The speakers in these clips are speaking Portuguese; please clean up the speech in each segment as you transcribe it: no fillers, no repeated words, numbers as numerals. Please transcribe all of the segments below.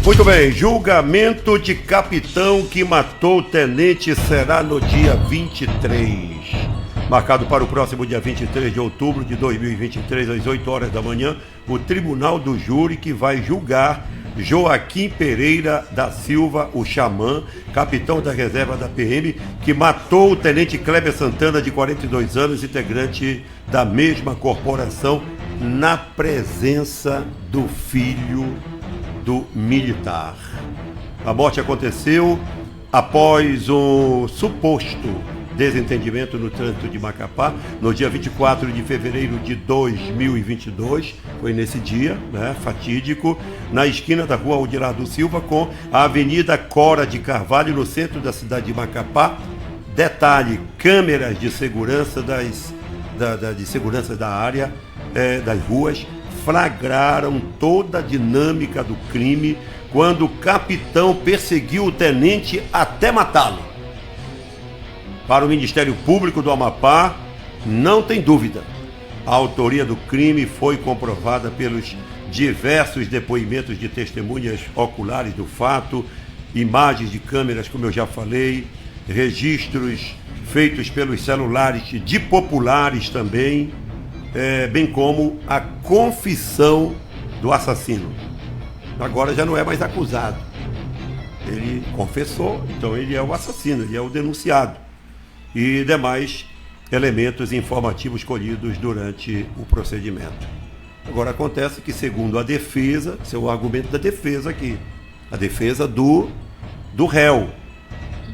Muito bem, julgamento de capitão que matou o tenente será no dia 23. Marcado para o próximo dia 23 de outubro de 2023, às 8 horas da manhã, o Tribunal do Júri que vai julgar Joaquim Pereira da Silva, o Xamã, capitão da reserva da PM, que matou o tenente Kleber Santana, de 42 anos, integrante da mesma corporação, na presença do filho do militar. A morte aconteceu após um suposto desentendimento no trânsito de Macapá, no dia 24 de fevereiro de 2022, foi nesse dia, fatídico, na esquina da rua Aldirado Silva com a Avenida Cora de Carvalho, no centro da cidade de Macapá. Detalhe, câmeras de segurança de segurança da área, das ruas, flagraram toda a dinâmica do crime quando o capitão perseguiu o tenente até matá-lo. Para o Ministério Público do Amapá, não tem dúvida, a autoria do crime foi comprovada pelos diversos depoimentos de testemunhas oculares do fato, imagens de câmeras, como eu já falei, registros feitos pelos celulares de populares também, bem como a confissão do assassino. Agora já não é mais acusado. Ele confessou, então ele é o assassino, ele é o denunciado. E demais elementos informativos colhidos durante o procedimento. Agora acontece que, segundo a defesa, esse é o argumento da defesa aqui, a defesa do réu.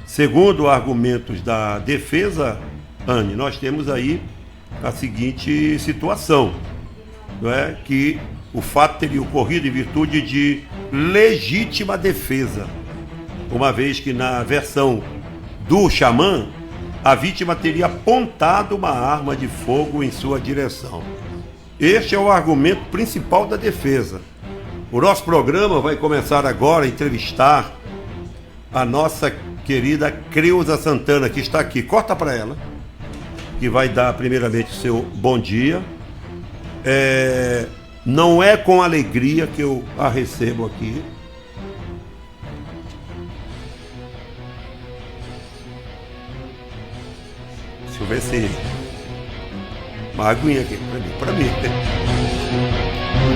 Segundo argumentos da defesa, Anne, nós temos aí a seguinte situação, não é? Que o fato teria ocorrido em virtude de legítima defesa, uma vez que na versão do Xamã, a vítima teria apontado uma arma de fogo em sua direção. Este é o argumento principal da defesa. O nosso programa vai começar agora a entrevistar a nossa querida Creuza Santana, que está aqui. Corta para ela, que vai dar primeiramente o seu bom dia. Não é com alegria que eu a recebo aqui. Deixa eu ver se... Uma aguinha aqui, pra mim.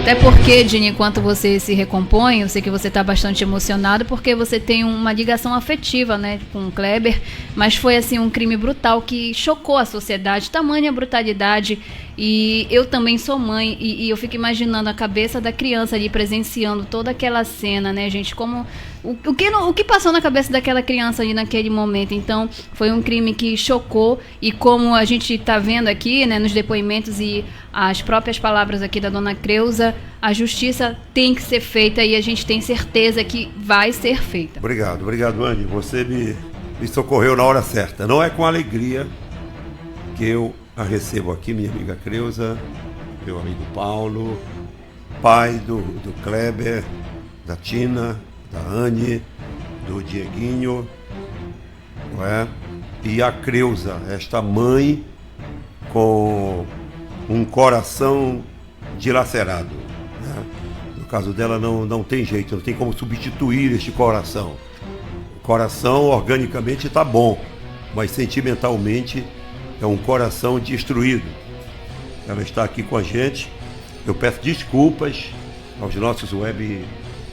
Até porque, Dini, enquanto você se recompõe, eu sei que você está bastante emocionado porque você tem uma ligação afetiva, né, com o Kleber, mas foi assim um crime brutal que chocou a sociedade, tamanha brutalidade. E eu também sou mãe e eu fico imaginando a cabeça da criança ali presenciando toda aquela cena, né, gente? Como o que passou na cabeça daquela criança ali naquele momento. Então, foi um crime que chocou e como a gente está vendo aqui, né, nos depoimentos e as próprias palavras aqui da dona Creuza, a justiça tem que ser feita e a gente tem certeza que vai ser feita. Obrigado, Andy. Você me socorreu na hora certa. Não é com alegria que eu a recebo aqui, minha amiga Creuza, meu amigo Paulo, pai do Kleber, da Tina, da Anne, do Dieguinho, não é? E a Creuza, esta mãe com um coração dilacerado, né? No caso dela não tem jeito, não tem como substituir este coração. O coração organicamente está bom, mas sentimentalmente é um coração destruído. Ela está aqui com a gente. Eu peço desculpas aos nossos web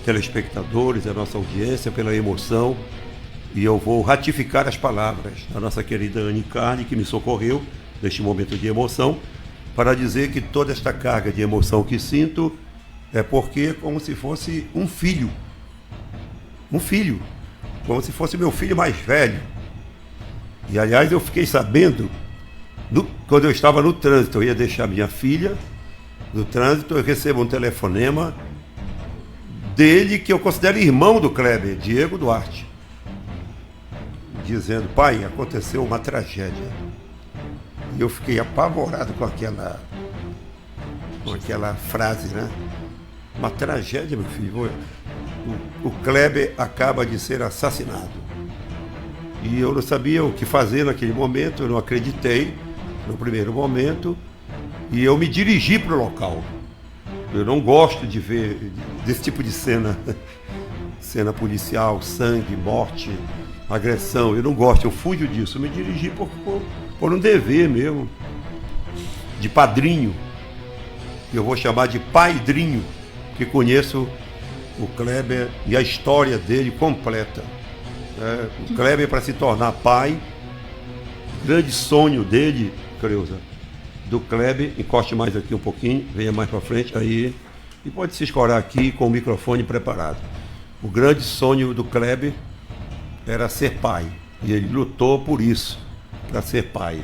telespectadores, à nossa audiência pela emoção, e eu vou ratificar as palavras da nossa querida Anne Carne, que me socorreu neste momento de emoção, para dizer que toda esta carga de emoção que sinto é porque é como se fosse um filho, como se fosse meu filho mais velho. E aliás eu fiquei sabendo, quando eu estava no trânsito, eu ia deixar minha filha no trânsito, eu recebo um telefonema dele, que eu considero irmão do Kleber, Diego Duarte, dizendo: pai, aconteceu uma tragédia. E eu fiquei apavorado com aquela frase, né? Uma tragédia, meu filho. O Kleber acaba de ser assassinado. E eu não sabia o que fazer naquele momento, eu não acreditei no primeiro momento, e eu me dirigi para o local. Eu não gosto de ver desse tipo de cena. cena policial, sangue, morte, agressão. Eu não gosto, eu fujo disso. Eu me dirigi por um dever mesmo, de padrinho. Eu vou chamar de paidrinho, que conheço o Kleber e a história dele completa. O Kleber, para se tornar pai, grande sonho dele, Creuza, do Kleber, encoste mais aqui um pouquinho, venha mais para frente, aí, e pode se escorar aqui com o microfone preparado. O grande sonho do Kleber era ser pai, e ele lutou por isso, para ser pai.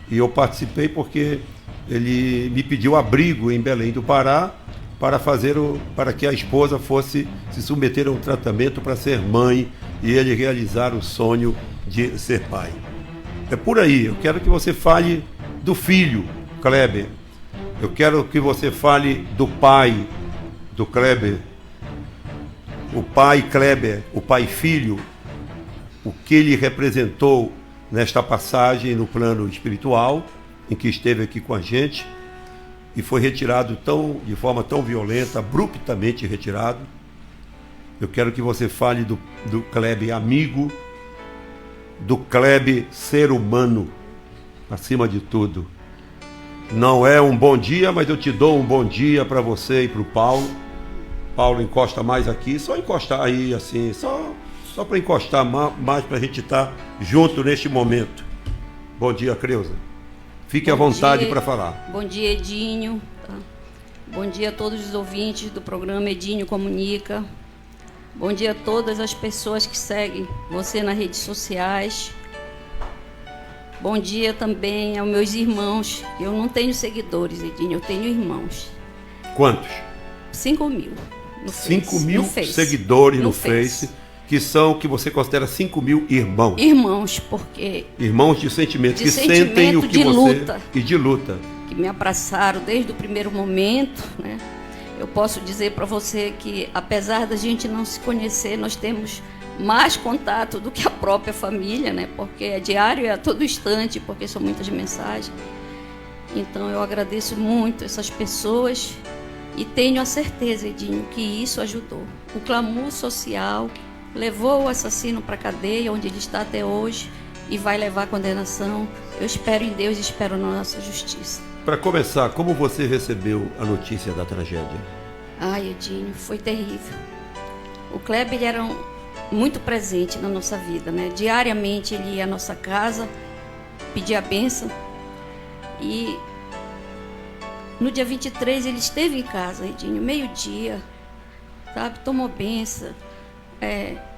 E eu participei porque ele me pediu abrigo em Belém do Pará para que a esposa fosse se submeter a um tratamento para ser mãe e ele realizar o sonho de ser pai. É por aí, eu quero que você fale do filho, Kleber. Eu quero que você fale do pai do Kleber. O pai Kleber, o pai filho, o que ele representou nesta passagem no plano espiritual, em que esteve aqui com a gente, e foi retirado de forma tão violenta, abruptamente retirado. Eu quero que você fale do Kleber amigo, do Kleber ser humano, acima de tudo. Não é um bom dia, mas eu te dou um bom dia para você e para o Paulo. Paulo, encosta mais aqui, só encostar aí, assim, só para encostar mais para a gente estar junto neste momento. Bom dia, Creuza. Fique à vontade para falar. Bom dia, Edinho. Bom dia a todos os ouvintes do programa Edinho Comunica. Bom dia a todas as pessoas que seguem você nas redes sociais. Bom dia também aos meus irmãos. Eu não tenho seguidores, Edinho, eu tenho irmãos. Quantos? 5.000. 5.000 seguidores no Face, que você considera 5.000 irmãos. Irmãos, porque... Irmãos de sentimento, que sentimento, sentem o que de você... luta. E de luta. Que me abraçaram desde o primeiro momento, né? Eu posso dizer para você que, apesar da gente não se conhecer, nós temos mais contato do que a própria família, né? Porque é diário, é a todo instante, porque são muitas mensagens. Então eu agradeço muito essas pessoas e tenho a certeza, Edinho, que isso ajudou. O clamor social levou o assassino para a cadeia, onde ele está até hoje, e vai levar a condenação. Eu espero em Deus e espero na nossa justiça. Para começar, como você recebeu a notícia da tragédia? Ai, Edinho, foi terrível. O Kleber ele era muito presente na nossa vida, né? Diariamente ele ia à nossa casa, pedia a bênção. E no dia 23 ele esteve em casa, Edinho, meio-dia, sabe? Tomou bênção,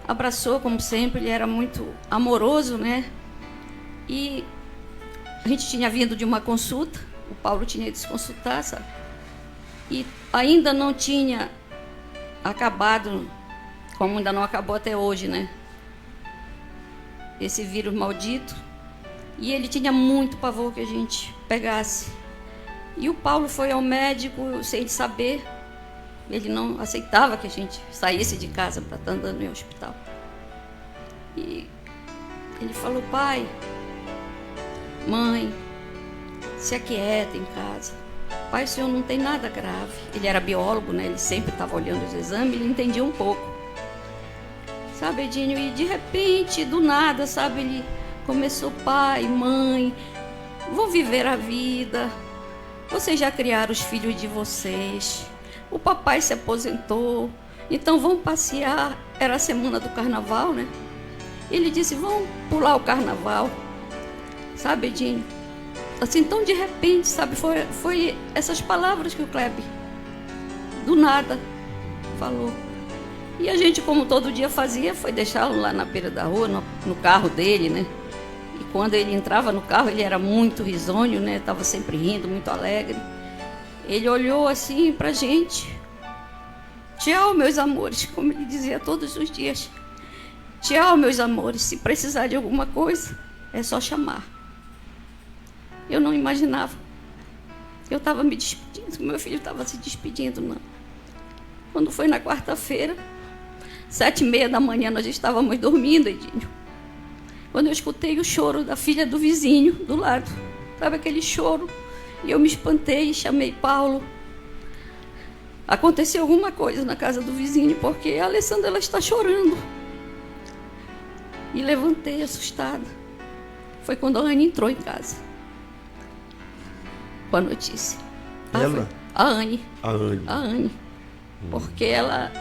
abraçou como sempre, ele era muito amoroso, né? E a gente tinha vindo de uma consulta, o Paulo tinha ido se consultar, sabe? E ainda não tinha acabado, como ainda não acabou até hoje, né? Esse vírus maldito. E ele tinha muito pavor que a gente pegasse. E o Paulo foi ao médico sem saber. Ele não aceitava que a gente saísse de casa para estar andando em hospital. E ele falou: pai, mãe, se aquieta em casa. Pai, o senhor não tem nada grave. Ele era biólogo, né? Ele sempre estava olhando os exames, ele entendia um pouco. Sabe, Edinho? E de repente, do nada, sabe, ele começou: pai, mãe, vou viver a vida. Vocês já criaram os filhos de vocês. O papai se aposentou, então vamos passear. Era a semana do carnaval, né? Ele disse: vamos pular o carnaval. Sabe, Edinho? Assim, tão de repente, sabe, foi essas palavras que o Kleber, do nada, falou. E a gente, como todo dia fazia, foi deixá-lo lá na beira da rua, no carro dele, né? E quando ele entrava no carro, ele era muito risonho, né? Estava sempre rindo, muito alegre. Ele olhou assim pra gente. Tchau, meus amores, como ele dizia todos os dias. Tchau, meus amores, se precisar de alguma coisa, é só chamar. Eu não imaginava. Eu estava me despedindo, meu filho estava se despedindo, não. Quando foi na quarta-feira, 7h30 da manhã, nós estávamos dormindo, Edinho. Quando eu escutei o choro da filha do vizinho, do lado, sabe aquele choro? E eu me espantei e chamei Paulo. aconteceu alguma coisa na casa do vizinho, porque a Alessandra ela está chorando. E levantei assustada. Foi quando a Anne entrou em casa com a notícia. Ela? A Anne. A Anne. A Anne. Porque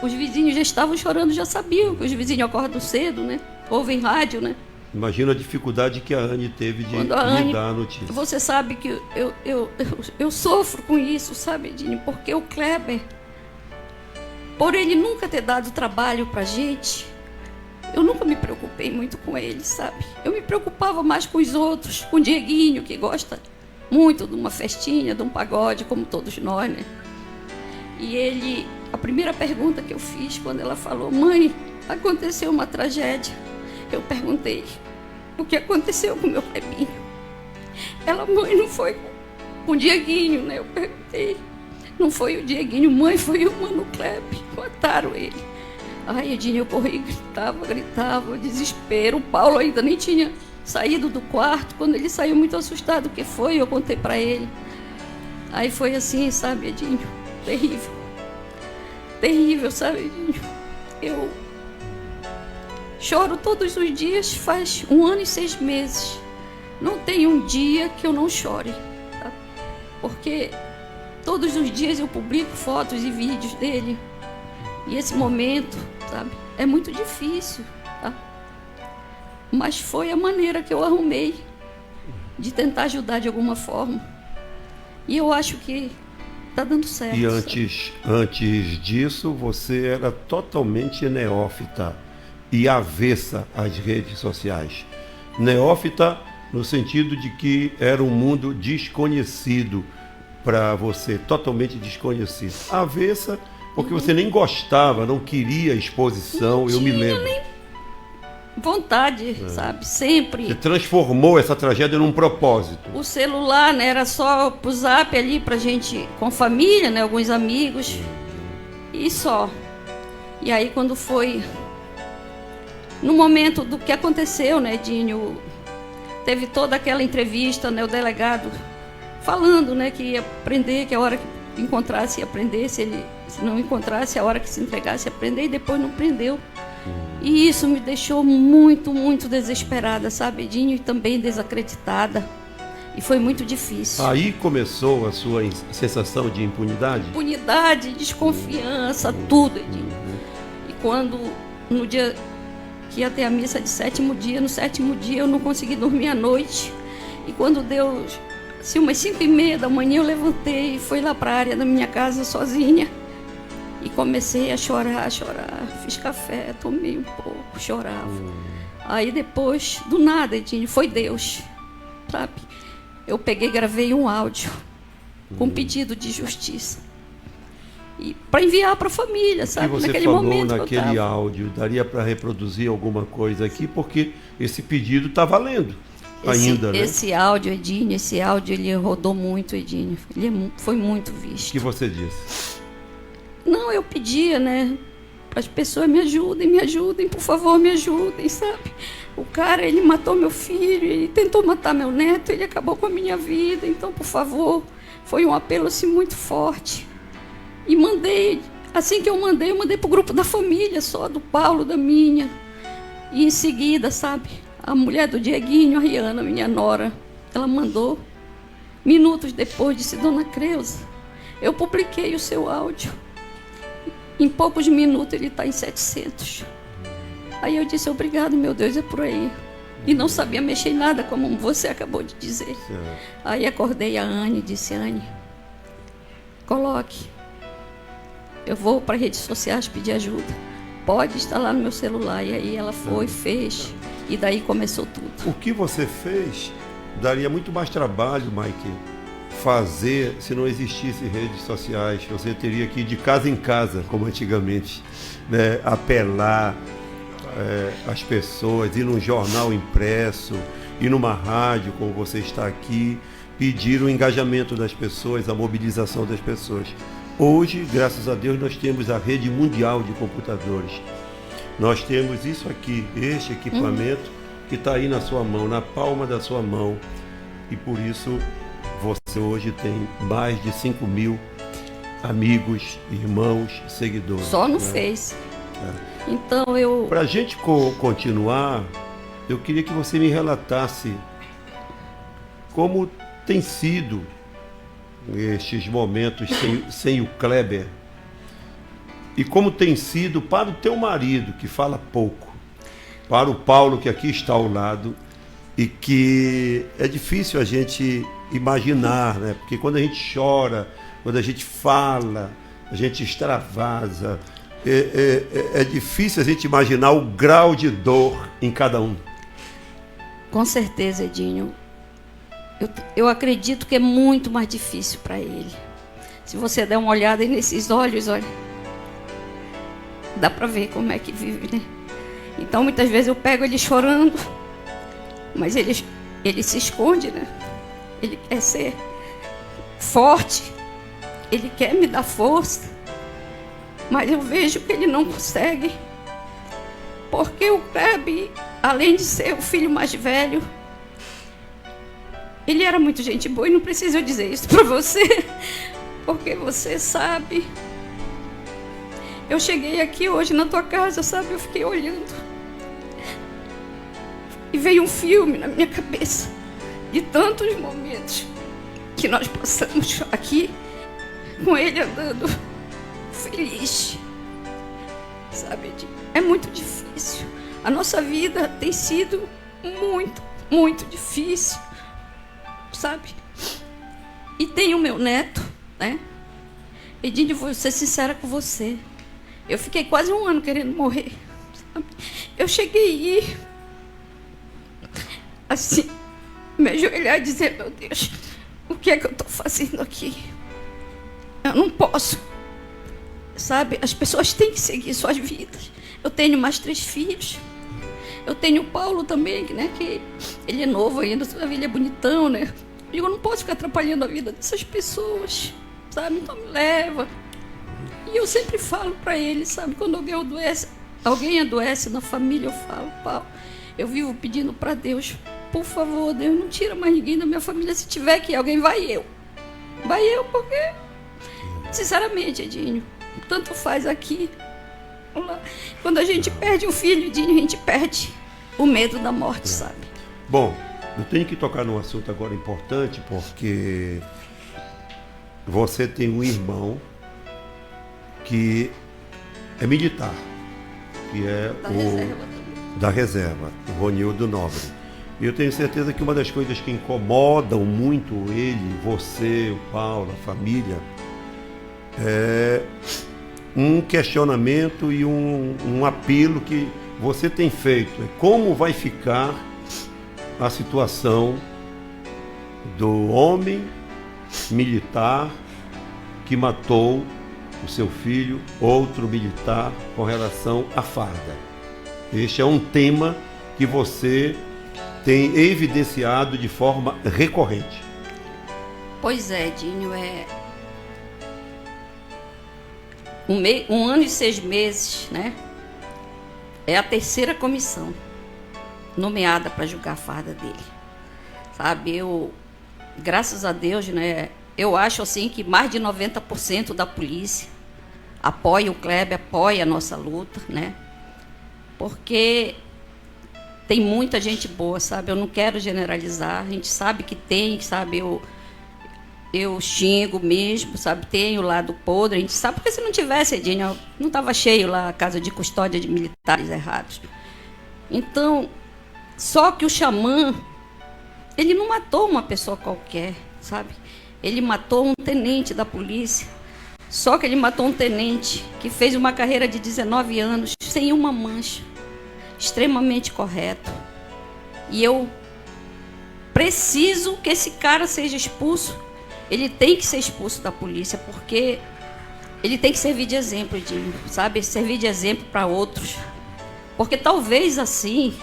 os vizinhos já estavam chorando, já sabiam que os vizinhos acordam cedo, né? Ouvem rádio, né? Imagina a dificuldade que a Anne teve de me dar a notícia. Você sabe que eu sofro com isso, sabe, Edinho? Porque o Kleber, por ele nunca ter dado trabalho pra gente, eu nunca me preocupei muito com ele, sabe? Eu me preocupava mais com os outros, com o Dieguinho, que gosta muito de uma festinha, de um pagode, como todos nós, né? E ele, a primeira pergunta que eu fiz quando ela falou: mãe, aconteceu uma tragédia. Eu perguntei: o que aconteceu com meu Clebinho? Ela: mãe, não foi com o Dieguinho, né? Eu perguntei: não foi o Dieguinho, mãe, foi o Mano Kleber, mataram ele. Ai, Edinho, eu corri, gritava, desespero. O Paulo ainda nem tinha saído do quarto. Quando ele saiu muito assustado, o que foi? Eu contei pra ele. Aí foi assim, sabe, Edinho? Terrível. Terrível, sabe, Edinho? Eu choro todos os dias, faz 1 ano e 6 meses. Não tem um dia que eu não chore, tá? Porque todos os dias eu publico fotos e vídeos dele. E esse momento, sabe, é muito difícil, tá? Mas foi a maneira que eu arrumei de tentar ajudar de alguma forma. E eu acho que tá dando certo. E antes disso, você era totalmente neófita e avessa às redes sociais. Neófita no sentido de que era um mundo desconhecido para você, totalmente desconhecido. Avessa porque você nem gostava, não queria exposição, eu me lembro. Nem vontade, sabe? Sempre. Você transformou essa tragédia num propósito. O celular, né, era só pro zap ali pra gente, com família, né, alguns amigos, e só. E aí quando foi no momento do que aconteceu, né, Dinho, teve toda aquela entrevista, né, o delegado falando, né, que ia prender, que a hora que encontrasse ia prender, se não encontrasse, a hora que se entregasse ia prender, e depois não prendeu. E isso me deixou muito, muito desesperada, sabe, Edinho, e também desacreditada. E foi muito difícil. Aí começou a sua sensação de impunidade? Impunidade, desconfiança, tudo, Edinho. E quando, no dia que ia ter a missa de 7º dia, no 7º dia eu não consegui dormir à noite. E quando deu, assim, umas 5h30 da manhã, eu levantei e fui lá para a área da minha casa sozinha. E comecei a chorar. Fiz café, tomei um pouco, chorava. Aí depois, do nada, Edinho, foi Deus, sabe? Eu peguei e gravei um áudio com pedido de justiça. E para enviar para a família, sabe? O que você naquele falou momento naquele áudio, daria para reproduzir alguma coisa aqui, porque esse pedido está valendo ainda, né? Esse áudio, Edinho, ele rodou muito, Edinho. Ele foi muito visto. O que você disse? Não, eu pedia, né, para as pessoas me ajudem, por favor, me ajudem, sabe? O cara, ele matou meu filho, ele tentou matar meu neto, ele acabou com a minha vida, então, por favor. Foi um apelo, assim, muito forte. E mandei, assim que eu mandei para o grupo da família só, do Paulo, da minha. E em seguida, sabe, a mulher do Dieguinho, a Riana, minha nora, ela mandou. Minutos depois, disse: Dona Creuza, eu publiquei o seu áudio. Em poucos minutos ele está em 700. Aí eu disse: obrigado, meu Deus, é por aí. E não sabia mexer em nada, como você acabou de dizer. Certo. Aí acordei a Anne e disse: Anne, coloque. Eu vou para redes sociais pedir ajuda. Pode estar lá no meu celular. E aí ela foi, fez. E daí começou tudo. O que você fez daria muito mais trabalho, Mike, fazer se não existisse redes sociais. Você teria que ir de casa em casa, como antigamente, né? Apelar as pessoas, ir num jornal impresso, ir numa rádio, como você está aqui, pedir o engajamento das pessoas, a mobilização das pessoas. Hoje, graças a Deus, nós temos a rede mundial de computadores. Nós temos isso aqui, este equipamento que está aí na sua mão, na palma da sua mão, e por isso você hoje tem mais de 5.000 amigos, irmãos, seguidores. Só no né? Face. Então eu... Para a gente continuar, eu queria que você me relatasse como tem sido estes momentos sem o Kleber e como tem sido para o teu marido, que fala pouco, para o Paulo, que aqui está ao lado, e que é difícil a gente imaginar, né? Porque quando a gente chora, quando a gente fala, a gente extravasa, é difícil a gente imaginar o grau de dor em cada um. Com certeza, Edinho. Eu acredito que é muito mais difícil para ele. Se você der uma olhada aí nesses olhos, olha, dá para ver como é que vive, né? Então, muitas vezes eu pego ele chorando, mas ele se esconde, né? Ele quer ser forte, ele quer me dar força, mas eu vejo que ele não consegue, porque o Kleber, além de ser o filho mais velho, ele era muito gente boa, e não preciso dizer isso para você, porque você sabe. Eu cheguei aqui hoje na tua casa, sabe? Eu fiquei olhando e veio um filme na minha cabeça de tantos momentos que nós passamos aqui com ele andando feliz, sabe? É muito difícil. A nossa vida tem sido muito, muito difícil, sabe? E tem o meu neto, né? Edinho, vou ser sincera com você. Eu fiquei quase um ano querendo morrer, sabe? Eu cheguei a ir assim, me ajoelhar e dizer: meu Deus, o que é que eu estou fazendo aqui? Eu não posso, sabe? As pessoas têm que seguir suas vidas. Eu tenho mais 3 filhos. Eu tenho o Paulo também, né? Que ele é novo ainda, ele é bonitão, né? E eu não posso ficar atrapalhando a vida dessas pessoas, sabe? Então me leva. E eu sempre falo para ele, sabe? Quando alguém adoece na família, eu falo: Paulo, eu vivo pedindo para Deus, por favor, Deus, não tira mais ninguém da minha família. Se tiver que alguém, vai eu. Vai eu, porque, sinceramente, Edinho, tanto faz aqui. Quando a gente perde um filho, Edinho, a gente perde o medo da morte, sabe? Bom, eu tenho que tocar num assunto agora importante, porque você tem um irmão que é militar, que é da reserva, o Ronildo Nobre. E eu tenho certeza que uma das coisas que incomodam muito ele, você, o Paulo, a família, é um questionamento e um apelo que você tem feito. É como vai ficar a situação do homem militar que matou o seu filho, outro militar, com relação à farda. Este é um tema que você tem evidenciado de forma recorrente. Pois é, Dinho, é 1 ano e 6 meses, né? É a 3ª comissão nomeada para julgar a farda dele, sabe? Graças a Deus, né? Eu acho assim que mais de 90% da polícia apoia o Kleber, apoia a nossa luta, né? Porque tem muita gente boa, sabe? Eu não quero generalizar, a gente sabe que tem, sabe? Eu xingo mesmo, sabe? Tem o lado podre, a gente sabe, porque se não tivesse, Edinho, não estava cheio lá a casa de custódia de militares errados. Então, só que o xamã, ele não matou uma pessoa qualquer, sabe? Ele matou um tenente da polícia. Só que ele matou um tenente que fez uma carreira de 19 anos, sem uma mancha, extremamente correto. E eu preciso que esse cara seja expulso. Ele tem que ser expulso da polícia, porque ele tem que servir de exemplo, sabe? Servir de exemplo para outros. Porque talvez assim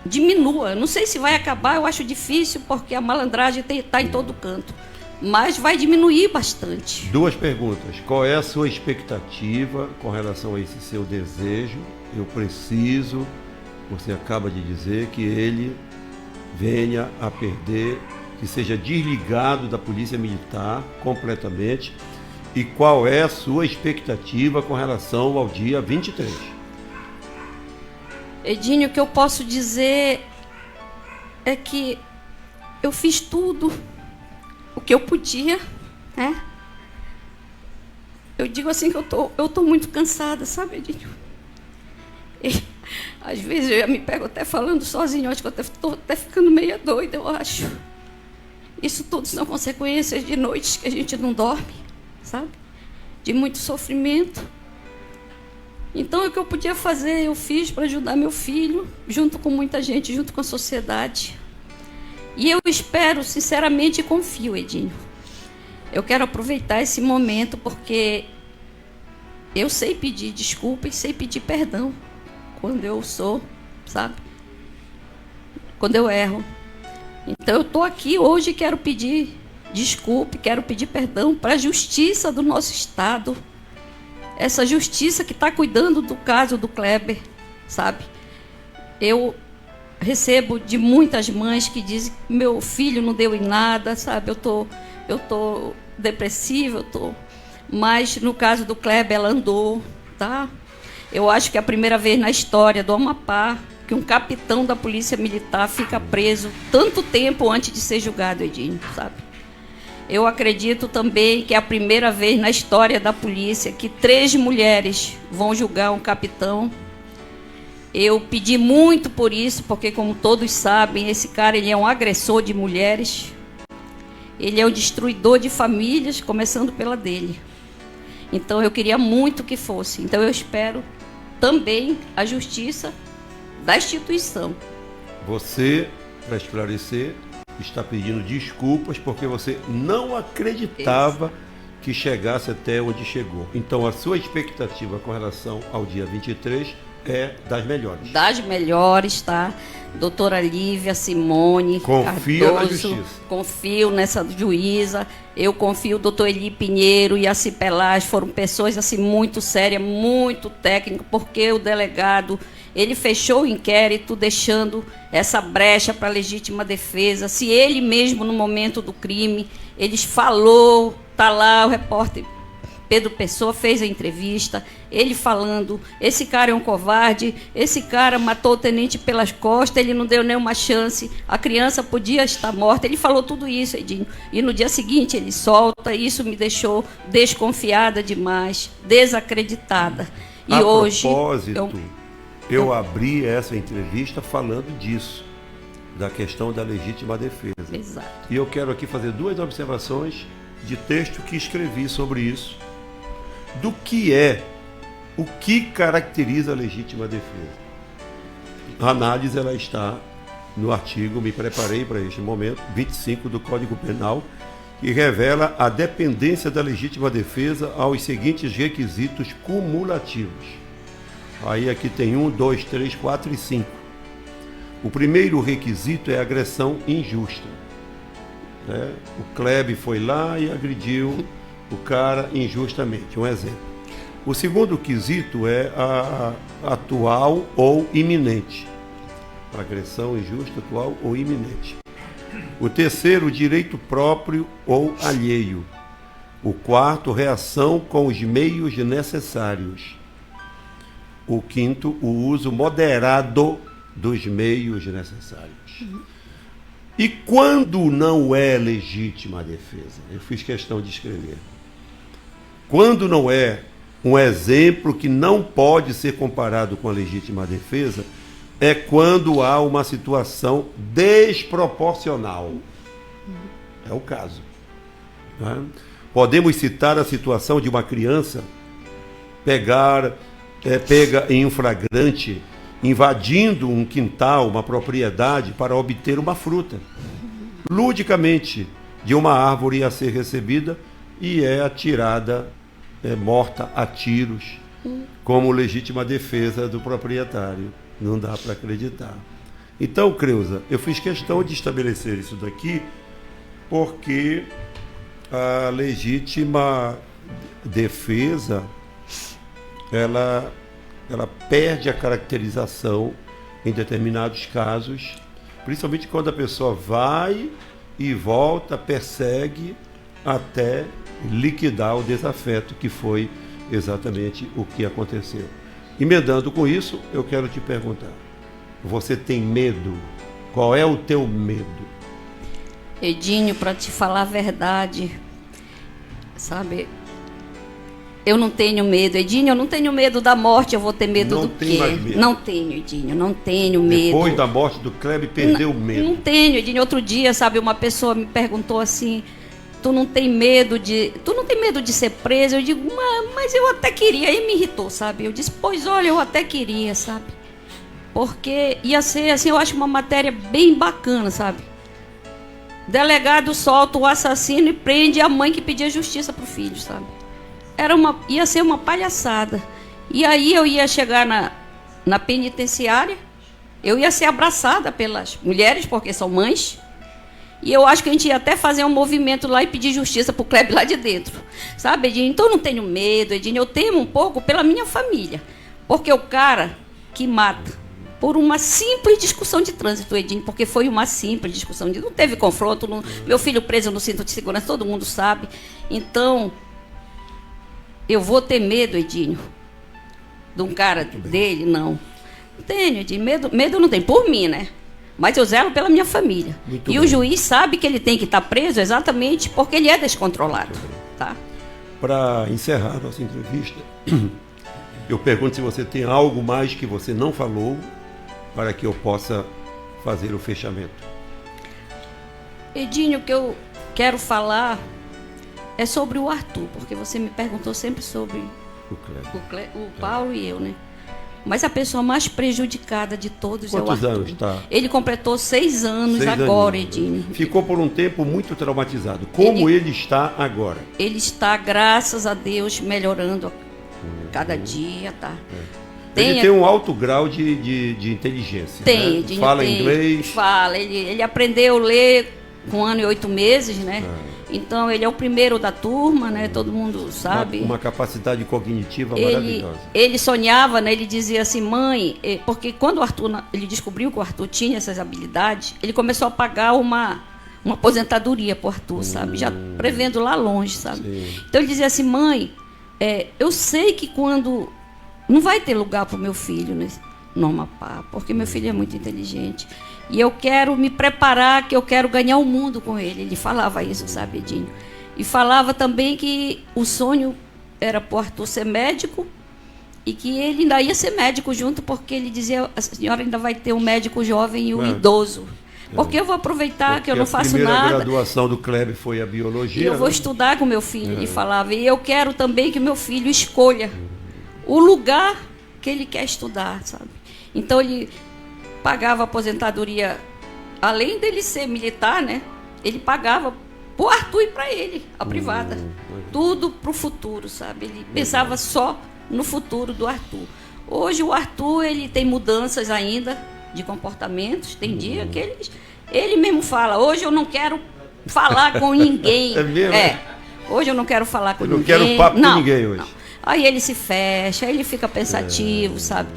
diminua. Não sei se vai acabar, eu acho difícil, porque a malandragem está em todo canto. Mas vai diminuir bastante. 2 perguntas. Qual é a sua expectativa com relação a esse seu desejo? Eu preciso, você acaba de dizer, que ele venha a perder, que seja desligado da polícia militar completamente. E qual é a sua expectativa com relação ao dia 23? Edinho, o que eu posso dizer é que eu fiz tudo o que eu podia, né? Eu digo assim que eu tô muito cansada, sabe, Edinho? E, às vezes eu me pego até falando sozinho, acho que eu estou até ficando meia doida, eu acho. Isso tudo são consequências de noites que a gente não dorme, sabe? De muito sofrimento. Então, o que eu podia fazer, eu fiz para ajudar meu filho, junto com muita gente, junto com a sociedade. E eu espero, sinceramente, e confio, Edinho. Eu quero aproveitar esse momento porque eu sei pedir desculpa e sei pedir perdão quando eu sou, sabe? Quando eu erro. Então, eu estou aqui hoje e quero pedir desculpa, quero pedir perdão para a justiça do nosso Estado. Essa justiça que está cuidando do caso do Kleber, sabe? Eu recebo de muitas mães que dizem que meu filho não deu em nada, sabe? Eu tô depressiva, mas no caso do Kleber ela andou, tá? Eu acho que é a primeira vez na história do Amapá que um capitão da Polícia Militar fica preso tanto tempo antes de ser julgado, Edinho, sabe? Eu acredito também que é a primeira vez na história da polícia que 3 mulheres vão julgar um capitão. Eu pedi muito por isso, porque como todos sabem, esse cara ele é um agressor de mulheres. Ele é um destruidor de famílias, começando pela dele. Então eu queria muito que fosse. Então eu espero também a justiça da instituição. Você, para esclarecer, está pedindo desculpas porque você não acreditava que chegasse até onde chegou. Então, a sua expectativa com relação ao dia 23 é das melhores. Das melhores, tá? Doutora Lívia Simone Confia Cardoso, na justiça. Confio nessa juíza. Eu confio o doutor Eli Pinheiro e a Cipelage. Foram pessoas assim, muito sérias, muito técnicas, porque o delegado ele fechou o inquérito deixando essa brecha para legítima defesa. Se ele mesmo, no momento do crime, ele falou, está lá o repórter Pedro Pessoa fez a entrevista, ele falando, esse cara é um covarde, esse cara matou o tenente pelas costas, ele não deu nenhuma chance, a criança podia estar morta, ele falou tudo isso, Edinho, e no dia seguinte ele solta, isso me deixou desconfiada demais, desacreditada. E a hoje propósito, eu abri essa entrevista falando disso, da questão da legítima defesa. Exato. E eu quero aqui fazer 2 observações de texto que escrevi sobre isso, do que é, o que caracteriza a legítima defesa. A análise ela está no artigo, me preparei para este momento, 25 do Código Penal, que revela a dependência da legítima defesa aos seguintes requisitos cumulativos. Aí aqui tem 1, 2, 3, 4 e 5. O primeiro requisito é agressão injusta. Né? O Kleber foi lá e agrediu o cara injustamente, um exemplo. O segundo quesito é a atual ou iminente. Agressão injusta, atual ou iminente. O terceiro, direito próprio ou alheio. O quarto, reação com os meios necessários. O quinto, o uso moderado dos meios necessários. E quando não é legítima a defesa? Eu fiz questão de escrever. Quando não é um exemplo que não pode ser comparado com a legítima defesa, é quando há uma situação desproporcional. É o caso. Né? Podemos citar a situação de uma criança pega em um flagrante, invadindo um quintal, uma propriedade, para obter uma fruta. Ludicamente, de uma árvore a ser recebida e é atirada, morta a tiros, como legítima defesa do proprietário. Não dá para acreditar. Então, Creuza, eu fiz questão de estabelecer isso daqui porque a legítima defesa ela perde a caracterização em determinados casos, principalmente quando a pessoa vai e volta, persegue até liquidar o desafeto, que foi exatamente o que aconteceu. Emendando com isso, eu quero te perguntar, você tem medo? Qual é o teu medo? Edinho, para te falar a verdade, sabe, eu não tenho medo. Edinho, eu não tenho medo da morte, eu vou ter medo Não do tem quê? mais medo. Não tenho, Edinho, não tenho medo. Depois da morte do Kleber, perdeu o medo. Não tenho, Edinho. Outro dia, sabe, uma pessoa me perguntou assim, tu não tem medo de ser preso? Eu digo, mas eu até queria. Aí me irritou, sabe? Eu disse, pois olha, eu até queria, sabe? Porque ia ser, assim, eu acho uma matéria bem bacana, sabe? Delegado solta o assassino e prende a mãe que pedia justiça pro filho, sabe? Ia ser uma palhaçada. E aí eu ia chegar na penitenciária, eu ia ser abraçada pelas mulheres, porque são mães, e eu acho que a gente ia até fazer um movimento lá e pedir justiça pro Kleber lá de dentro, sabe, Edinho? Então eu não tenho medo, Edinho, eu temo um pouco pela minha família, porque o cara que mata por uma simples discussão de trânsito, Edinho, porque foi uma simples discussão, não teve confronto, meu filho preso no cinto de segurança, todo mundo sabe. Então, eu vou ter medo, Edinho, de um cara dele? Não. Não tenho, Edinho, medo eu não tenho, por mim, né? Mas eu zelo pela minha família. Muito e bem. o juiz sabe que ele tem que estar preso exatamente porque ele é descontrolado, tá? Para encerrar a nossa entrevista, eu pergunto se você tem algo mais que você não falou para que eu possa fazer o fechamento. Edinho, o que eu quero falar é sobre o Arthur, porque você me perguntou sempre sobre O Kleber. o Paulo e eu, né? Mas a pessoa mais prejudicada de todos é o Quantos Arthur. anos tá? Ele completou 6 anos 6 agora, aninhos. Edinho. Ficou por um tempo muito traumatizado. Como ele está agora? Ele está, graças a Deus, melhorando a cada dia, tá? Ele tem um alto grau de inteligência. Tem, né? Edinho, Fala tem. inglês. Fala. Ele aprendeu a ler com 1 ano e 8 meses, né? Então, ele é o primeiro da turma, né? Todo mundo sabe. Uma capacidade cognitiva maravilhosa. Ele sonhava, né? Ele dizia assim, mãe, porque quando o Arthur, ele descobriu que o Arthur tinha essas habilidades, ele começou a pagar uma aposentadoria para o Arthur, sabe? Já prevendo lá longe, sabe? Sim. Então ele dizia assim, mãe, eu sei que quando não vai ter lugar para o meu filho, né, no Amapá, porque meu filho é muito inteligente. E eu quero me preparar, que eu quero ganhar o mundo com ele. Ele falava isso, sabe, Edinho? E falava também que o sonho era para o Arthur ser médico e que ele ainda ia ser médico junto, porque ele dizia, a senhora ainda vai ter um médico jovem e um idoso. Porque eu vou aproveitar Porque que eu não faço a primeira nada. graduação do Kleber foi a biologia. E eu vou né? estudar com meu filho, ele falava. E eu quero também que meu filho escolha o lugar que ele quer estudar, sabe? Então ele pagava aposentadoria, além dele ser militar, né? Ele pagava pro Arthur e para ele, a privada. Tudo pro futuro, sabe? Ele pensava só no futuro do Arthur. Hoje o Arthur, ele tem mudanças ainda de comportamentos. Tem dia que ele mesmo fala, hoje eu não quero falar com ninguém. É mesmo? Hoje eu não quero falar com Eu não ninguém. quero papo com ninguém hoje. Não. Aí ele se fecha, aí ele fica pensativo, sabe?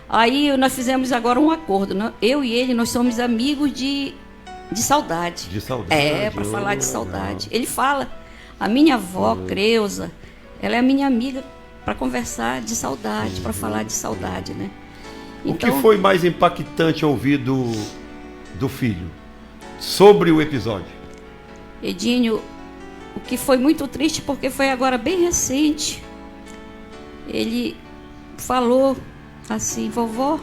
Aí nós fizemos agora um acordo, né? Eu e ele, nós somos amigos de saudade. De saudade. Para falar de saudade. Ele fala, a minha avó, Creuza, ela é a minha amiga para conversar de saudade, para falar de saudade, né? O que foi mais impactante ouvir do filho sobre o episódio? Edinho, o que foi muito triste, porque foi agora bem recente. Ele falou assim, vovó,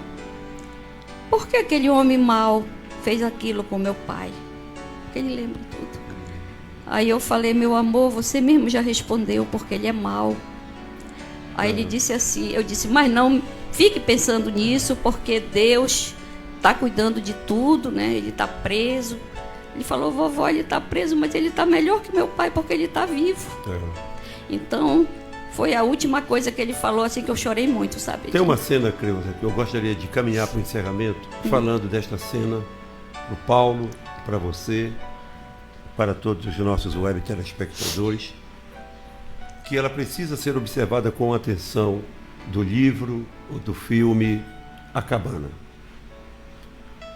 por que aquele homem mau fez aquilo com meu pai? Porque ele lembra tudo. Aí eu falei, meu amor, você mesmo já respondeu, porque ele é mau. Aí ele disse assim, eu disse, mas não fique pensando nisso, porque Deus está cuidando de tudo, né? Ele está preso. Ele falou, vovó, ele está preso, mas ele está melhor que meu pai, porque ele está vivo. Então, foi a última coisa que ele falou, assim, que eu chorei muito, sabe? Tem uma cena, Creuza, que eu gostaria de caminhar para o encerramento, falando desta cena para o Paulo, para você, para todos os nossos web telespectadores, que ela precisa ser observada com atenção do livro ou do filme A Cabana,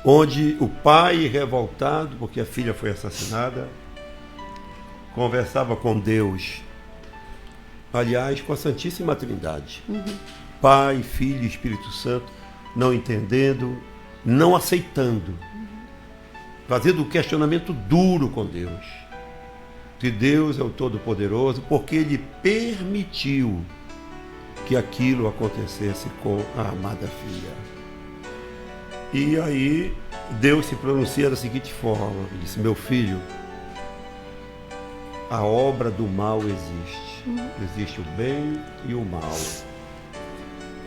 onde o pai, revoltado porque a filha foi assassinada, conversava com Deus aliás, com a Santíssima Trindade. Pai, Filho e Espírito Santo, não entendendo, não aceitando, fazendo um questionamento duro com Deus. Que Deus é o Todo-Poderoso, porque Ele permitiu que aquilo acontecesse com a amada filha. E aí Deus se pronuncia da seguinte forma, ele disse: meu filho, a obra do mal existe. Existe o bem e o mal.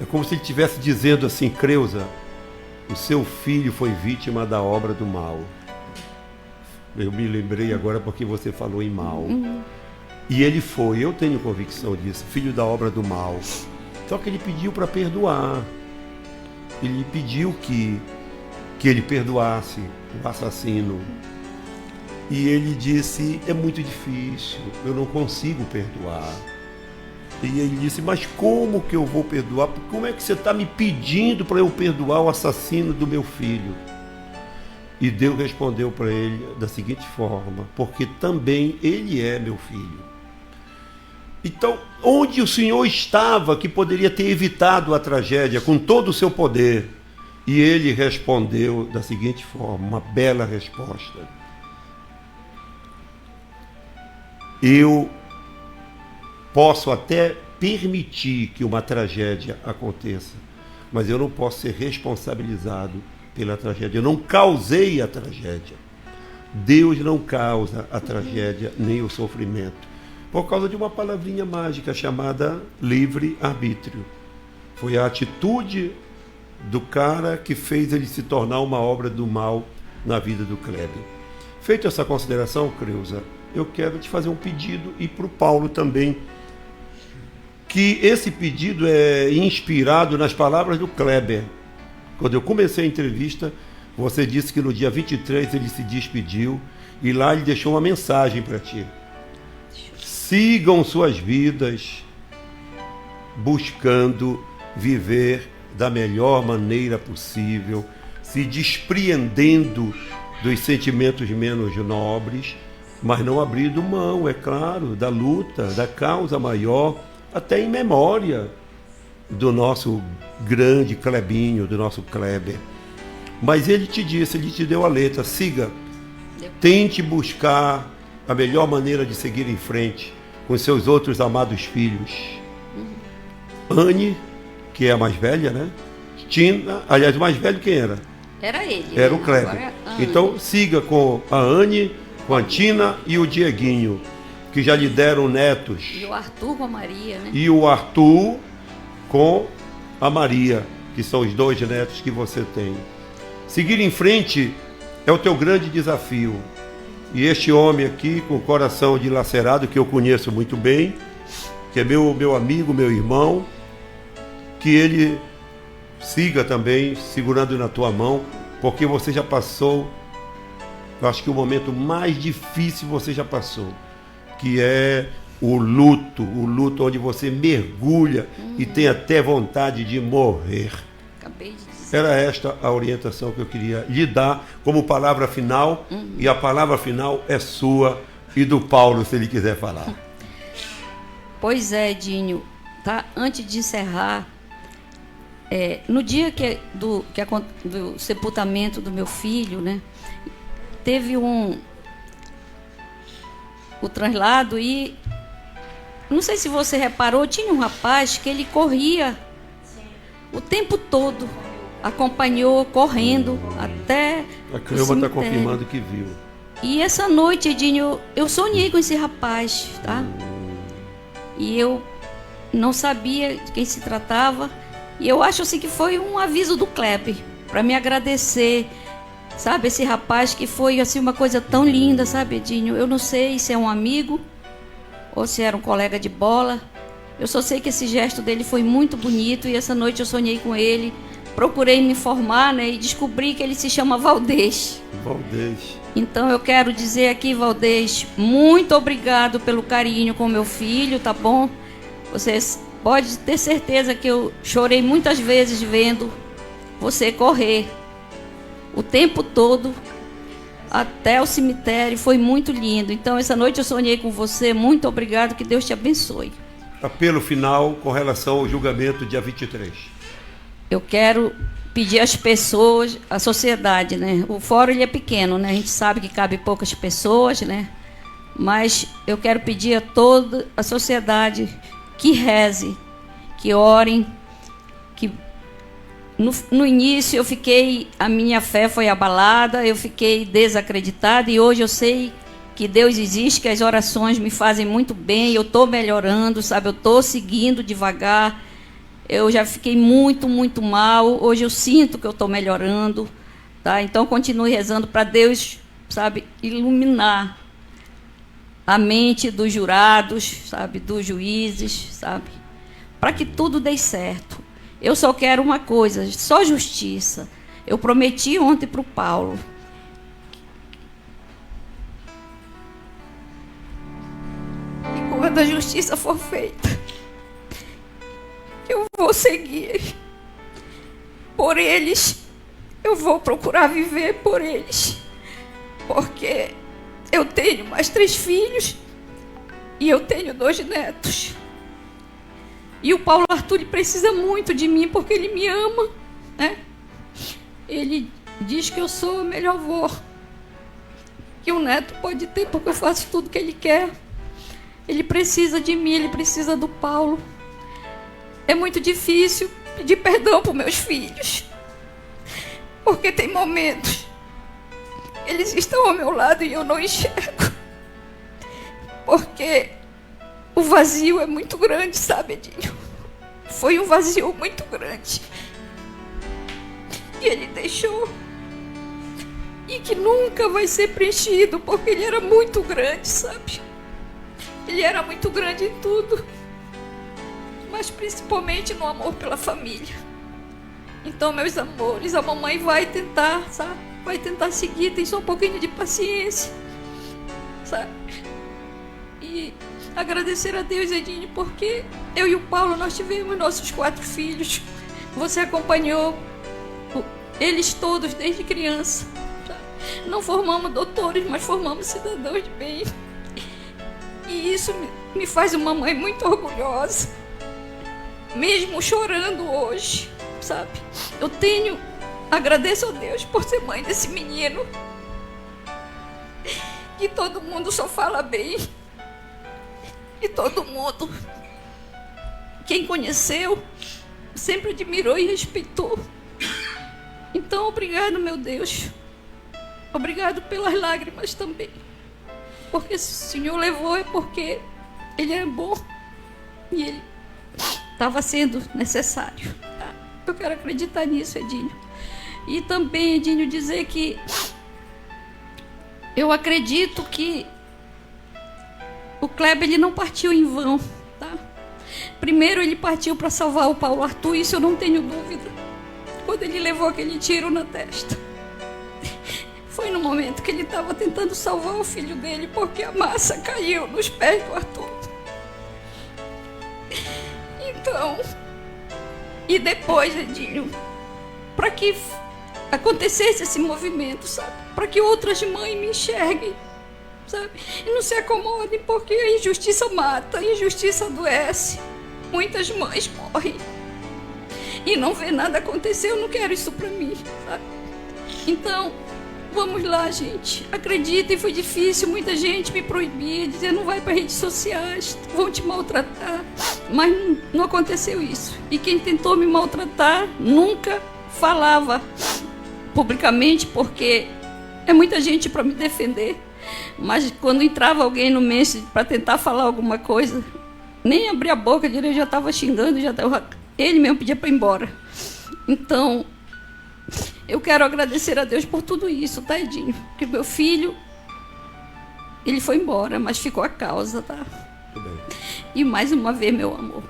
É como se ele estivesse dizendo assim: Creuza, o seu filho foi vítima da obra do mal. Eu me lembrei agora porque você falou em mal. E ele foi, eu tenho convicção disso, filho da obra do mal. Só que ele pediu para perdoar. Ele pediu que ele perdoasse o assassino. E ele disse: é muito difícil, eu não consigo perdoar. E ele disse: mas como que eu vou perdoar? Como é que você está me pedindo para eu perdoar o assassino do meu filho? E Deus respondeu para ele da seguinte forma: porque também ele é meu filho. Então, onde o Senhor estava que poderia ter evitado a tragédia com todo o seu poder? E ele respondeu da seguinte forma, uma bela resposta: eu posso até permitir que uma tragédia aconteça, mas eu não posso ser responsabilizado pela tragédia. Eu não causei a tragédia. Deus não causa a tragédia nem o sofrimento, por causa de uma palavrinha mágica chamada livre-arbítrio. Foi a atitude do cara que fez ele se tornar uma obra do mal na vida do Kleber. Feita essa consideração, Creuza, eu quero te fazer um pedido, e para o Paulo também, que esse pedido é inspirado nas palavras do Kleber. Quando eu comecei a entrevista, você disse que no dia 23 ele se despediu, e lá ele deixou uma mensagem para ti. Sigam suas vidas buscando viver da melhor maneira possível, se despreendendo dos sentimentos menos nobres, mas não abrindo mão, é claro, da luta, da causa maior, até em memória do nosso grande Clebinho, do nosso Kleber. Mas ele te disse, ele te deu a letra: siga, tente buscar a melhor maneira de seguir em frente com seus outros amados filhos. Anne, que é a mais velha, né? Tina, aliás, o mais velho quem era? Era ele. Era o Kleber. Então siga com a Anne, com a Tina e o Dieguinho, que já lhe deram netos. E o Arthur com a Maria, né? E o Arthur com a Maria, que são os 2 netos que você tem. Seguir em frente é o teu grande desafio. E este homem aqui, com o coração dilacerado, que eu conheço muito bem, que é meu amigo, meu irmão, que ele siga também segurando na tua mão, porque você já passou, eu acho que o momento mais difícil você já passou, que é o luto onde você mergulha e tem até vontade de morrer. Acabei de dizer. Era esta a orientação que eu queria lhe dar como palavra final, e a palavra final é sua e do Paulo, se ele quiser falar. Pois é, Dinho, tá? Antes de encerrar, no dia do sepultamento do meu filho, né, teve o translado, e não sei se você reparou, tinha um rapaz que ele corria o tempo todo, acompanhou correndo até a Cleuma está confirmando que viu. E essa noite, Edinho, eu sonhei com esse rapaz, tá? E eu não sabia de quem se tratava, e eu acho assim que foi um aviso do Kleber para me agradecer, sabe, esse rapaz que foi assim uma coisa tão linda, sabe, Edinho? Eu não sei se é um amigo ou se era um colega de bola. Eu só sei que esse gesto dele foi muito bonito, e essa noite eu sonhei com ele, procurei me informar, né, e descobri que ele se chama Valdez. Valdez. Então eu quero dizer aqui, Valdez, muito obrigado pelo carinho com meu filho, tá bom? Vocês podem ter certeza que eu chorei muitas vezes vendo você correr o tempo todo até o cemitério, foi muito lindo. Então essa noite eu sonhei com você, muito obrigado, que Deus te abençoe. apelo final com relação ao julgamento dia 23. Eu quero pedir às pessoas, à sociedade, né? O fórum ele é pequeno, né? A gente sabe que cabe poucas pessoas, né? Mas eu quero pedir a toda a sociedade que reze, que orem, que no início a minha fé foi abalada, eu fiquei desacreditada e hoje eu sei que Deus existe, que as orações me fazem muito bem, eu estou melhorando, sabe? Eu estou seguindo devagar, eu já fiquei muito, muito mal, hoje eu sinto que eu estou melhorando, tá? Então continue rezando para Deus, sabe, iluminar a mente dos jurados, sabe, dos juízes, sabe, para que tudo dê certo. Eu só quero uma coisa, só justiça. Eu prometi ontem para o Paulo. E quando a justiça for feita, eu vou seguir por eles. Eu vou procurar viver por eles. Porque eu tenho mais 3 filhos e eu tenho 2 netos. E o Paulo Arthur ele precisa muito de mim porque ele me ama, né? Ele diz que eu sou a melhor avó que um neto pode ter porque eu faço tudo que ele quer. Ele precisa de mim, ele precisa do Paulo. É muito difícil pedir perdão para meus filhos, porque tem momentos eles estão ao meu lado e eu não enxergo, porque o vazio é muito grande, sabe, Edinho? Foi um vazio muito grande. E ele deixou. E que nunca vai ser preenchido, porque ele era muito grande, sabe? Ele era muito grande em tudo. Mas principalmente no amor pela família. Então, meus amores, a mamãe vai tentar, sabe? Vai tentar seguir, tem só um pouquinho de paciência, sabe? E agradecer a Deus, Edinho, porque eu e o Paulo, nós tivemos nossos 4 filhos. Você acompanhou eles todos desde criança. Tá? Não formamos doutores, mas formamos cidadãos de bem. E isso me faz uma mãe muito orgulhosa, mesmo chorando hoje, sabe? Agradeço a Deus por ser mãe desse menino, que todo mundo só fala bem. E todo mundo, quem conheceu, sempre admirou e respeitou. Então, obrigado, meu Deus. Obrigado pelas lágrimas também. Porque se o Senhor levou é porque Ele é bom e Ele estava sendo necessário. Tá? Eu quero acreditar nisso, Edinho. E também, Edinho, dizer que eu acredito que o Kleber ele não partiu em vão, tá? Primeiro ele partiu para salvar o Paulo Arthur, isso eu não tenho dúvida. Quando ele levou aquele tiro na testa, foi no momento que ele estava tentando salvar o filho dele, porque a massa caiu nos pés do Arthur. Então, e depois, Edinho, para que acontecesse esse movimento, sabe? Para que outras mães me enxerguem, sabe? E não se acomodem, porque a injustiça mata, a injustiça adoece. Muitas mães morrem e não vê nada acontecer. Eu não quero isso para mim, sabe? Então, vamos lá, gente. Acreditem, foi difícil. Muita gente me proibia, dizia não vai para redes sociais, vão te maltratar. Mas não aconteceu isso. E quem tentou me maltratar nunca falava publicamente, porque é muita gente para me defender. Mas quando entrava alguém no Messenger para tentar falar alguma coisa, nem abria a boca direito, já estava xingando, ele mesmo pedia para ir embora. Então, eu quero agradecer a Deus por tudo isso, tá, Edinho? Porque meu filho, ele foi embora, mas ficou a causa, tá? E mais uma vez, meu amor,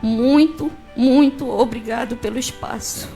muito, muito obrigado pelo espaço.